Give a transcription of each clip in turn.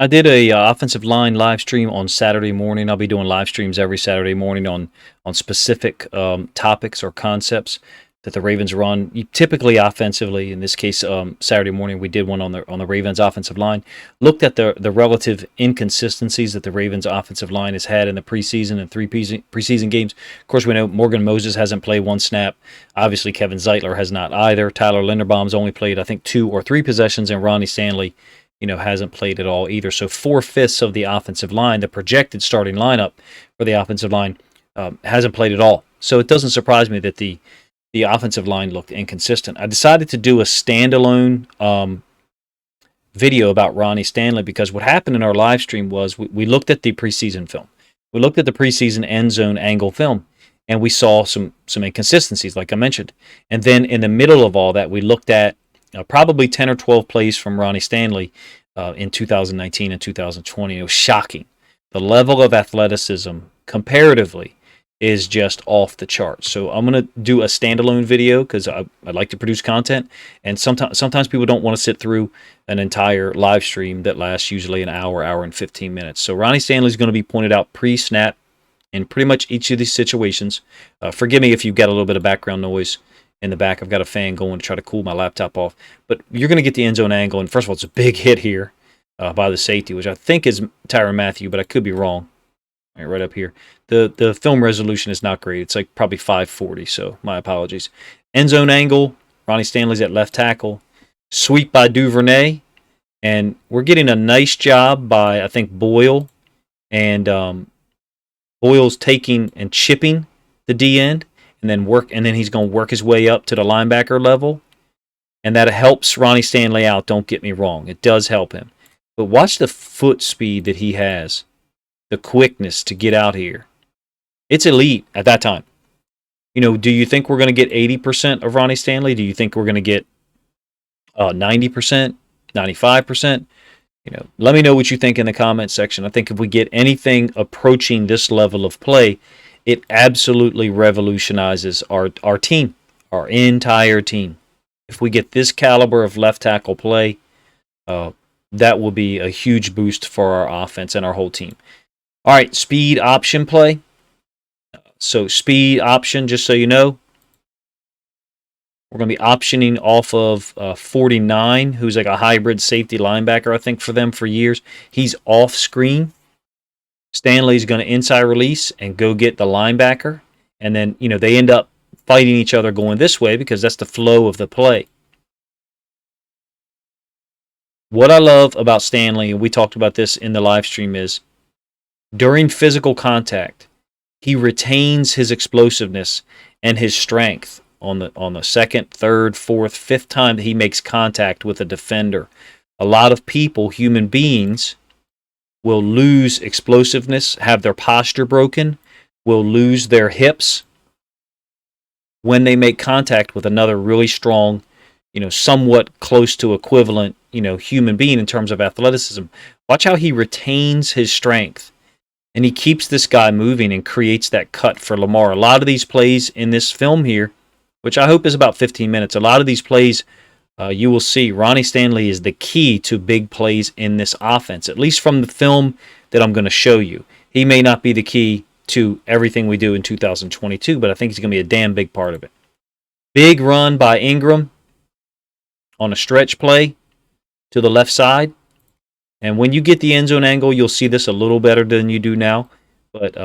I did a offensive line live stream on Saturday morning. I'll be doing live streams every Saturday morning on specific topics or concepts that the Ravens run. Typically offensively, in this case, Saturday morning we did one on the Ravens offensive line. Looked at the relative inconsistencies that the Ravens offensive line has had in the preseason and three preseason games. Of course, we know Morgan Moses hasn't played one snap. Obviously, Kevin Zeitler has not either. Tyler Linderbaum's only played, I think, 2 or 3 possessions, and Ronnie Stanley hasn't played at all either. So 4/5 of the offensive line, the projected starting lineup for the offensive line, hasn't played at all. So it doesn't surprise me that the offensive line looked inconsistent. I decided to do a standalone video about Ronnie Stanley because what happened in our live stream was we looked at the preseason film. We looked at the preseason end zone angle film, and we saw some inconsistencies, like I mentioned. And then in the middle of all that, we looked at probably 10 or 12 plays from Ronnie Stanley in 2019 and 2020. It was shocking. The level of athleticism comparatively is just off the charts. So I'm going to do a standalone video because I like to produce content, and sometimes people don't want to sit through an entire live stream that lasts usually an hour and 15 minutes. So Ronnie Stanley is going to be pointed out pre-snap in pretty much each of these situations. Forgive me if you've got a little bit of background noise in the back. I've got a fan going to try to cool my laptop off. But you're going to get the end zone angle. And first of all, it's a big hit here by the safety, which I think is Tyrann Mathieu, but I could be wrong. Right up here. The film resolution is not great. It's like probably 540, so my apologies. End zone angle. Ronnie Stanley's at left tackle. Sweep by Duvernay. And we're getting a nice job by, I think, Boyle. And Boyle's taking and chipping the D end. And then he's going to work his way up to the linebacker level. And that helps Ronnie Stanley out, don't get me wrong. It does help him. But watch the foot speed that he has. The quickness to get out here. It's elite at that time. Do you think we're going to get 80% of Ronnie Stanley? Do you think we're going to get 90%, 95%? Let me know what you think in the comments section. I think if we get anything approaching this level of play, it absolutely revolutionizes our team, our entire team. If we get this caliber of left tackle play, that will be a huge boost for our offense and our whole team. All right, speed option play. So speed option, just so you know, we're going to be optioning off of 49, who's like a hybrid safety linebacker, I think, for them for years. He's off screen. Stanley's going to inside release and go get the linebacker. And then, they end up fighting each other going this way because that's the flow of the play. What I love about Stanley, and we talked about this in the live stream, is during physical contact, he retains his explosiveness and his strength on the second, third, fourth, fifth time that he makes contact with a defender. A lot of people, human beings, will lose explosiveness, have their posture broken, will lose their hips when they make contact with another really strong, somewhat close to equivalent, human being in terms of athleticism. Watch how he retains his strength and he keeps this guy moving and creates that cut for Lamar. A lot of these plays in this film here, which I hope is about 15 minutes, a lot of these plays you will see Ronnie Stanley is the key to big plays in this offense, at least from the film that I'm going to show you. He may not be the key to everything we do in 2022, but I think he's going to be a damn big part of it. Big run by Ingram on a stretch play to the left side. And when you get the end zone angle, you'll see this a little better than you do now. But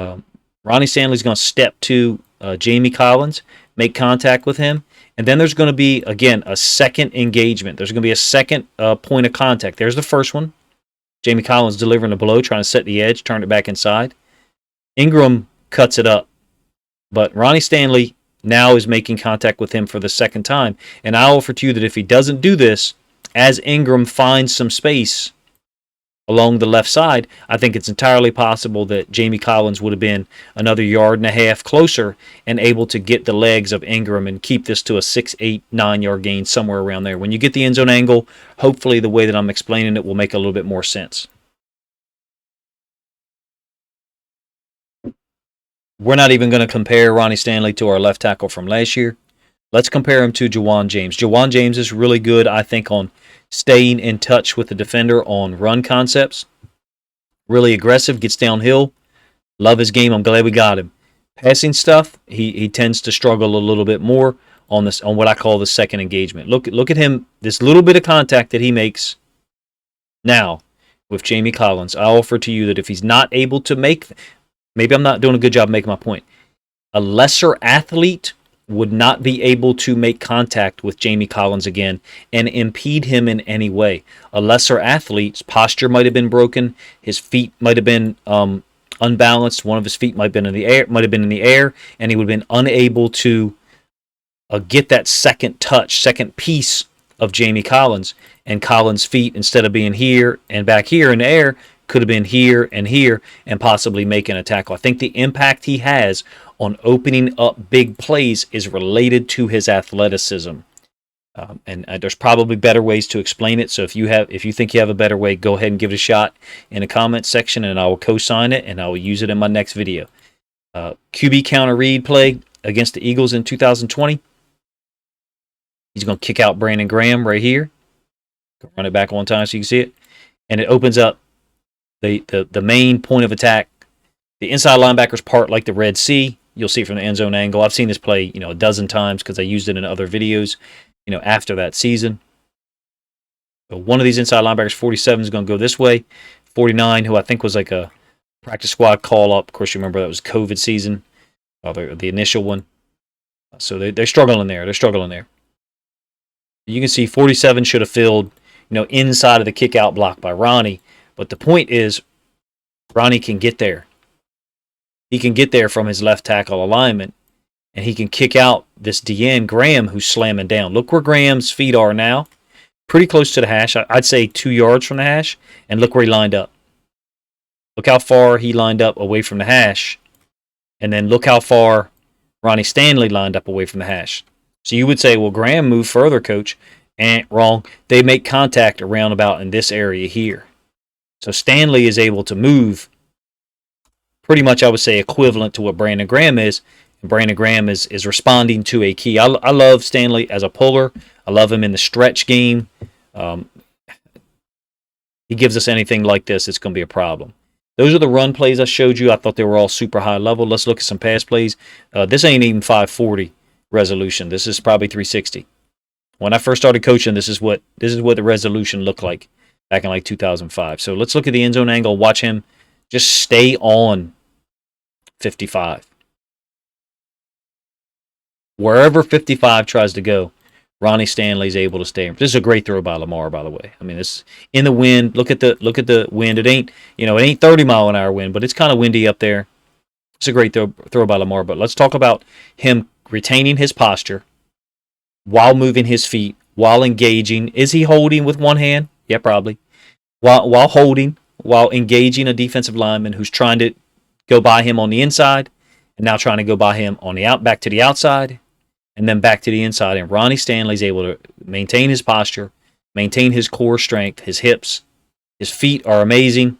Ronnie Stanley's going to step to Jamie Collins, make contact with him. And then there's going to be, again, a second engagement. There's going to be a second point of contact. There's the first one. Jamie Collins delivering a blow, trying to set the edge, turn it back inside. Ingram cuts it up. But Ronnie Stanley now is making contact with him for the second time. And I offer to you that if he doesn't do this, as Ingram finds some space along the left side, I think it's entirely possible that Jamie Collins would have been another yard and a half closer and able to get the legs of Ingram and keep this to a 6, 8, 9-yard gain, somewhere around there. When you get the end zone angle, hopefully the way that I'm explaining it will make a little bit more sense. We're not even going to compare Ronnie Stanley to our left tackle from last year. Let's compare him to Jawan James. Jawan James is really good, I think, on staying in touch with the defender on run concepts. Really aggressive, gets downhill. Love his game. I'm glad we got him. Passing stuff, he tends to struggle a little bit more on this, on what I call the second engagement. Look at him. This little bit of contact that he makes now with Jamie Collins. I offer to you that if he's not able to make, maybe I'm not doing a good job making my point. A lesser athlete would not be able to make contact with Jamie Collins again and impede him in any way. A lesser athlete's posture might have been broken. His feet might have been unbalanced. One of his feet might have been in the air, and he would have been unable to get that second touch, second piece of Jamie Collins. And Collins' feet, instead of being here and back here in the air, could have been here and possibly making a tackle. I think the impact he has on opening up big plays is related to his athleticism. And there's probably better ways to explain it. So if you think you have a better way, go ahead and give it a shot in the comments section, and I will co-sign it and I will use it in my next video. QB counter read play against the Eagles in 2020. He's going to kick out Brandon Graham right here. Run it back one time so you can see it, and it opens up the main point of attack. The inside linebackers part like the Red Sea. You'll see from the end zone angle. I've seen this play, a dozen times because I used it in other videos, after that season. So one of these inside linebackers, 47, is going to go this way. 49, who I think was like a practice squad call-up. Of course, you remember that was COVID season, the initial one. So they're struggling there. You can see 47 should have filled, inside of the kick-out block by Ronnie. But the point is, Ronnie can get there. He can get there from his left tackle alignment, and he can kick out this DN, Graham, who's slamming down. Look where Graham's feet are now. Pretty close to the hash. I'd say 2 yards from the hash. And look where he lined up. Look how far he lined up away from the hash. And then look how far Ronnie Stanley lined up away from the hash. So you would say, well, Graham moved further, coach. Wrong. They make contact around about in this area here. So Stanley is able to move pretty much, I would say, equivalent to what Brandon Graham is. And Brandon Graham is responding to a key. I love Stanley as a puller. I love him in the stretch game. He gives us anything like this, it's going to be a problem. Those are the run plays I showed you. I thought they were all super high level. Let's look at some pass plays. This ain't even 540 resolution. This is probably 360. When I first started coaching, this is what the resolution looked like back in like 2005. So let's look at the end zone angle. Watch him just stay on 55. Wherever 55 tries to go, Ronnie Stanley's able to stay. This is a great throw by Lamar, by the way. I mean, this in the wind. Look at the wind. It ain't 30-mile-an-hour wind, but it's kind of windy up there. It's a great throw by Lamar. But let's talk about him retaining his posture while moving his feet, while engaging. Is he holding with one hand? Yeah, probably. While holding, while engaging a defensive lineman who's trying to go by him on the inside, and now trying to go by him on the back to the outside, and then back to the inside. And Ronnie Stanley's able to maintain his posture, maintain his core strength, his hips. His feet are amazing.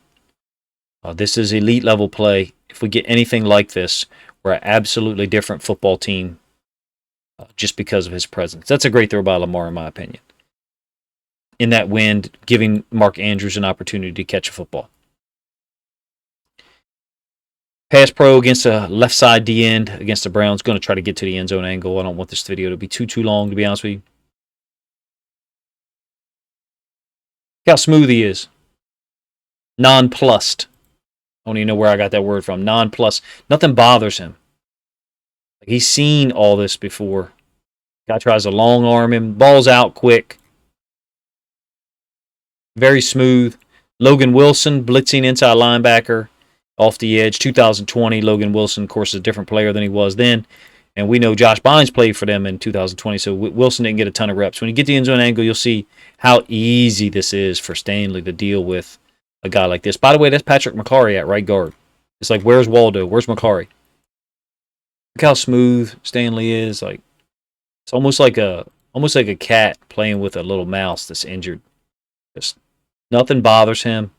This is elite level play. If we get anything like this, we're an absolutely different football team just because of his presence. That's a great throw by Lamar, in my opinion. In that wind, giving Mark Andrews an opportunity to catch a football. Pass pro against a left side D end against the Browns. Going to try to get to the end zone angle. I don't want this video to be too long, to be honest with you. Look how smooth he is. Nonplussed. I don't even know where I got that word from. Nonplussed. Nothing bothers him. He's seen all this before. Guy tries to long arm him. Ball's out quick. Very smooth. Logan Wilson blitzing inside linebacker. Off the edge, 2020, Logan Wilson, of course, is a different player than he was then. And we know Josh Bynes played for them in 2020, so Wilson didn't get a ton of reps. When you get the end zone angle, you'll see how easy this is for Stanley to deal with a guy like this. By the way, that's Patrick McCarry at right guard. It's like, where's Waldo? Where's McCarry? Look how smooth Stanley is. Like, it's almost like a cat playing with a little mouse that's injured. Just nothing bothers him.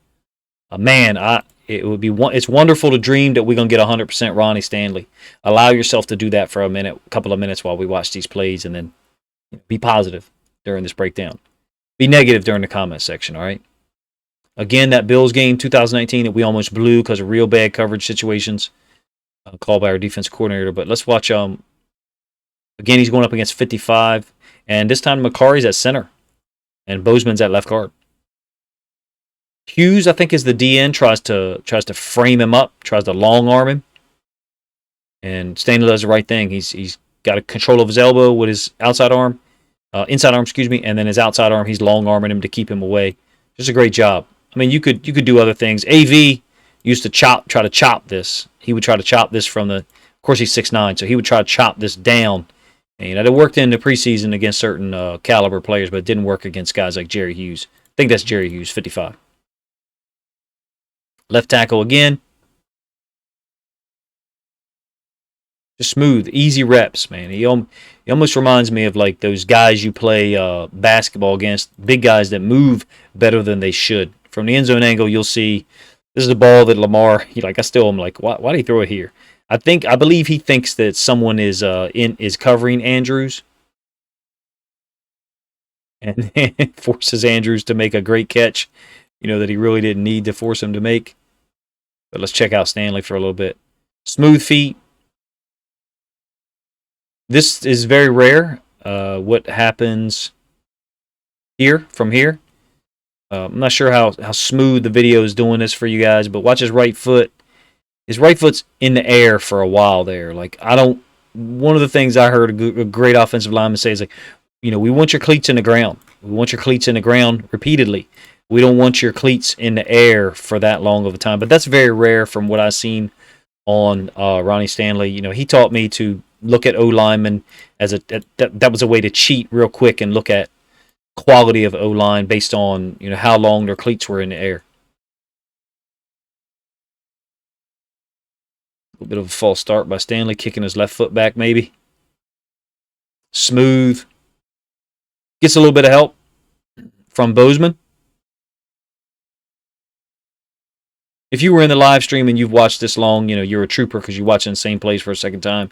It's wonderful to dream that we're going to get 100% Ronnie Stanley. Allow yourself to do that for a couple of minutes while we watch these plays, and then be positive during this breakdown. Be negative during the comment section, all right? Again, that Bills game 2019 that we almost blew because of real bad coverage situations called by our defense coordinator. But let's watch. Again, he's going up against 55, and this time McCarry's at center, and Bozeman's at left guard. Hughes, I think, is the DN, tries to frame him up, tries to long arm him, and Stanley does the right thing. He's got a control of his elbow with his outside arm, inside arm, excuse me, and then his outside arm, he's long arming him to keep him away. Just a great job. I mean, you could do other things. AV used to try to chop this. He would try to chop this from the. Of course, he's 6'9", so he would try to chop this down. And it worked in the preseason against certain caliber players, but it didn't work against guys like Jerry Hughes. I think that's Jerry Hughes, 55. Left tackle again. Just smooth, easy reps, man. He almost reminds me of like those guys you play basketball against, big guys that move better than they should. From the end zone angle, you'll see this is the ball that Lamar. I'm like, why did he throw it here? I believe he thinks that someone is covering Andrews, and forces Andrews to make a great catch, that he really didn't need to force him to make. But let's check out Stanley for a little bit. Smooth feet. This is very rare. What happens from here? I'm not sure how smooth the video is doing this for you guys, but watch his right foot. His right foot's in the air for a while there. One of the things I heard a great offensive lineman say is we want your cleats in the ground. We want your cleats in the ground repeatedly. We don't want your cleats in the air for that long of a time. But that's very rare from what I've seen on Ronnie Stanley. He taught me to look at O-linemen as that was a way to cheat real quick and look at quality of O-line based on how long their cleats were in the air. A bit of a false start by Stanley, kicking his left foot back maybe. Smooth. Gets a little bit of help from Bozeman. If you were in the live stream and you've watched this long, you're a trooper because you're watching the same plays for a second time.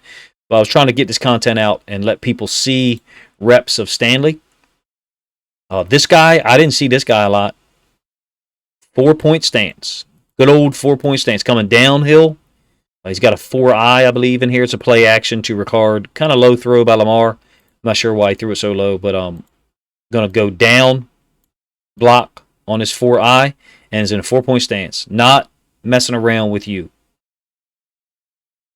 But I was trying to get this content out and let people see reps of Stanley. This guy, I didn't see this guy a lot. 4-point stance. Good old 4-point stance. Coming downhill. He's got a 4-eye, I believe, in here. It's a play action to Ricard. Kind of low throw by Lamar. I'm not sure why he threw it so low, but going to go down, block on his 4-eye, and is in a 4-point stance. Not messing around with you.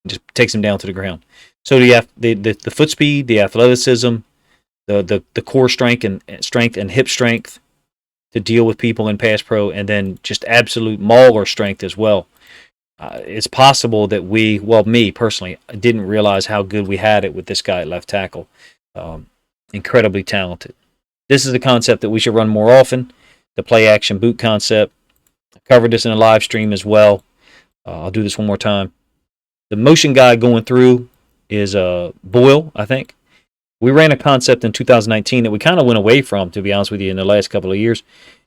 Just takes him down to the ground. So the foot speed, the athleticism, the core strength and hip strength to deal with people in pass pro, and then just absolute mauler strength as well. It's possible that me personally, I didn't realize how good we had it with this guy at left tackle. Incredibly talented. This is the concept that we should run more often, the play action boot concept. I covered this in a live stream as well. I'll do this one more time. The motion guy going through is Boyle, I think. We ran a concept in 2019 that we kind of went away from, to be honest with you, in the last couple of years,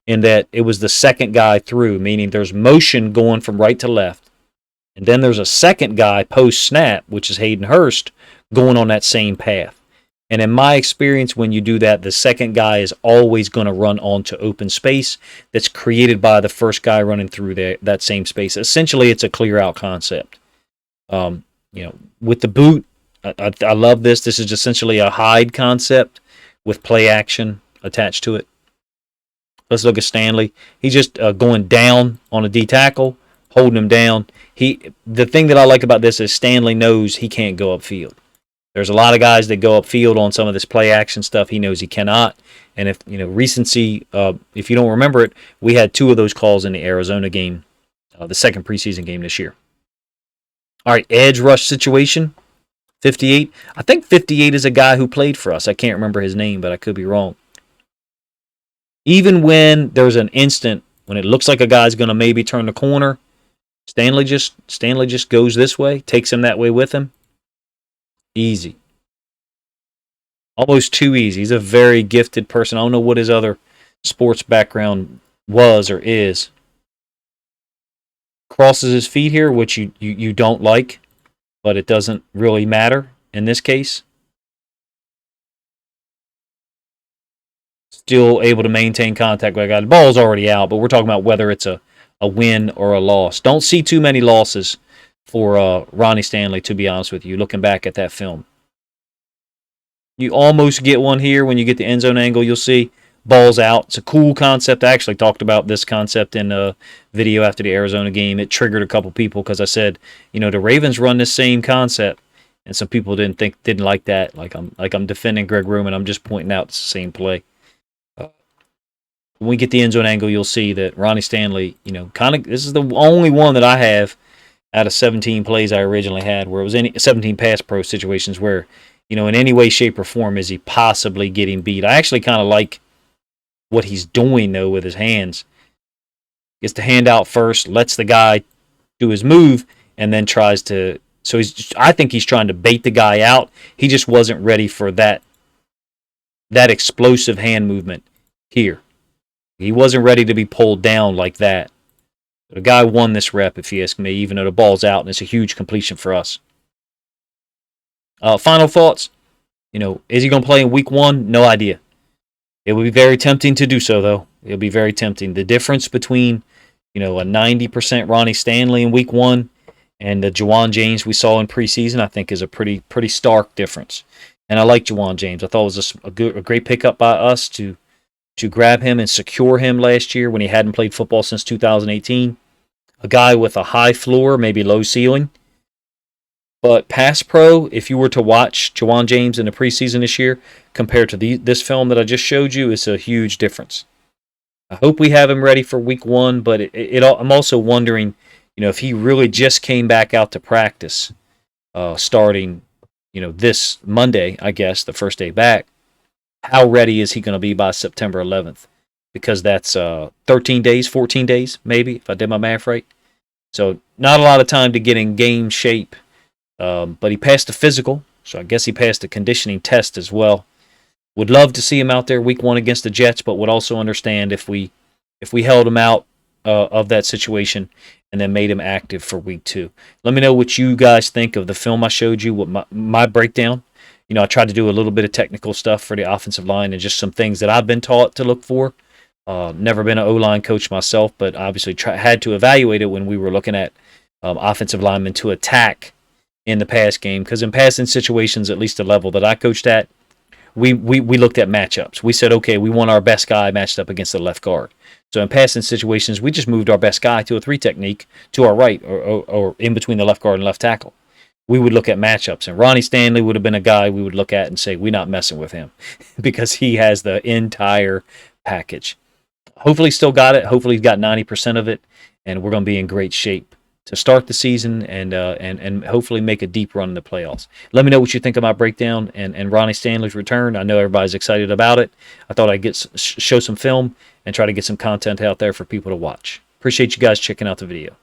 in that it was the second guy through, meaning there's motion going from right to left. And then there's a second guy post-snap, which is Hayden Hurst, going on that same path. And in my experience, when you do that, the second guy is always going to run onto open space that's created by the first guy running through that same space. Essentially, it's a clear-out concept. With the boot, I love this. This is essentially a hide concept with play action attached to it. Let's look at Stanley. He's just going down on a D tackle, holding him down. The thing that I like about this is Stanley knows he can't go upfield. There's a lot of guys that go upfield on some of this play action stuff. He knows he cannot. And if recency, if you don't remember it, we had 2 of those calls in the Arizona game, the second preseason game this year. All right, edge rush situation, 58. I think 58 is a guy who played for us. I can't remember his name, but I could be wrong. Even when there's an instant when it looks like a guy's going to maybe turn the corner, Stanley just goes this way, takes him that way with him. Easy. Almost too easy. He's a very gifted person. I don't know what his other sports background was or is. Crosses his feet here, which you don't like, but it doesn't really matter in this case. still able to maintain contact with a guy. The ball's already out, but we're talking about whether it's a win or a loss. Don't see too many losses for Ronnie Stanley, to be honest with you, looking back at that film. You almost get one here when you get the end zone angle. You'll see ball's out. It's a cool concept. I actually talked about this concept in a video after the Arizona game. It triggered a couple people because I said, the Ravens run this same concept, and some people didn't like that. Like I'm defending Greg Roman. I'm just pointing out it's the same play. When we get the end zone angle, you'll see that Ronnie Stanley, this is the only one that I have out of 17 plays I originally had where it was 17 pass pro situations where, in any way, shape, or form is he possibly getting beat. I actually kind of like what he's doing, though, with his hands. Gets the hand out first, lets the guy do his move, and then tries to... So I think he's trying to bait the guy out. He just wasn't ready for that explosive hand movement here. He wasn't ready to be pulled down like that. The guy won this rep, if you ask me, even though the ball's out, and it's a huge completion for us. Final thoughts. Is he going to play in week 1? No idea. It would be very tempting to do so, though. It'll be very tempting. The difference between, a 90% Ronnie Stanley in week 1 and the Juwan James we saw in preseason, I think is a pretty stark difference. And I like Juwan James. I thought it was a great pickup by us to grab him and secure him last year when he hadn't played football since 2018. A guy with a high floor, maybe low ceiling. But pass pro, if you were to watch Juwan James in the preseason this year compared to this film that I just showed you, it's a huge difference. I hope we have him ready for week 1, but I'm also wondering, if he really just came back out to practice starting, this Monday, I guess, the first day back, how ready is he going to be by September 11th? Because that's 13 days, 14 days, maybe, if I did my math right. So not a lot of time to get in game shape. But he passed the physical, so I guess he passed the conditioning test as well. Would love to see him out there week 1 against the Jets, but would also understand if we held him out of that situation and then made him active for week 2. Let me know what you guys think of the film I showed you, what my breakdown. I tried to do a little bit of technical stuff for the offensive line and just some things that I've been taught to look for. Never been an O-line coach myself, but obviously had to evaluate it when we were looking at offensive linemen to attack in the pass game, because in passing situations, at least the level that I coached at, we looked at matchups. We said, okay, we want our best guy matched up against the left guard. So in passing situations, we just moved our best guy to a 3 technique to our right or in between the left guard and left tackle. We would look at matchups, and Ronnie Stanley would have been a guy we would look at and say, we're not messing with him because he has the entire package. Hopefully he's still got it. Hopefully he's got 90% of it, and we're going to be in great shape to start the season and hopefully make a deep run in the playoffs. Let me know what you think of my breakdown and Ronnie Stanley's return. I know everybody's excited about it. I thought I'd show some film and try to get some content out there for people to watch. Appreciate you guys checking out the video.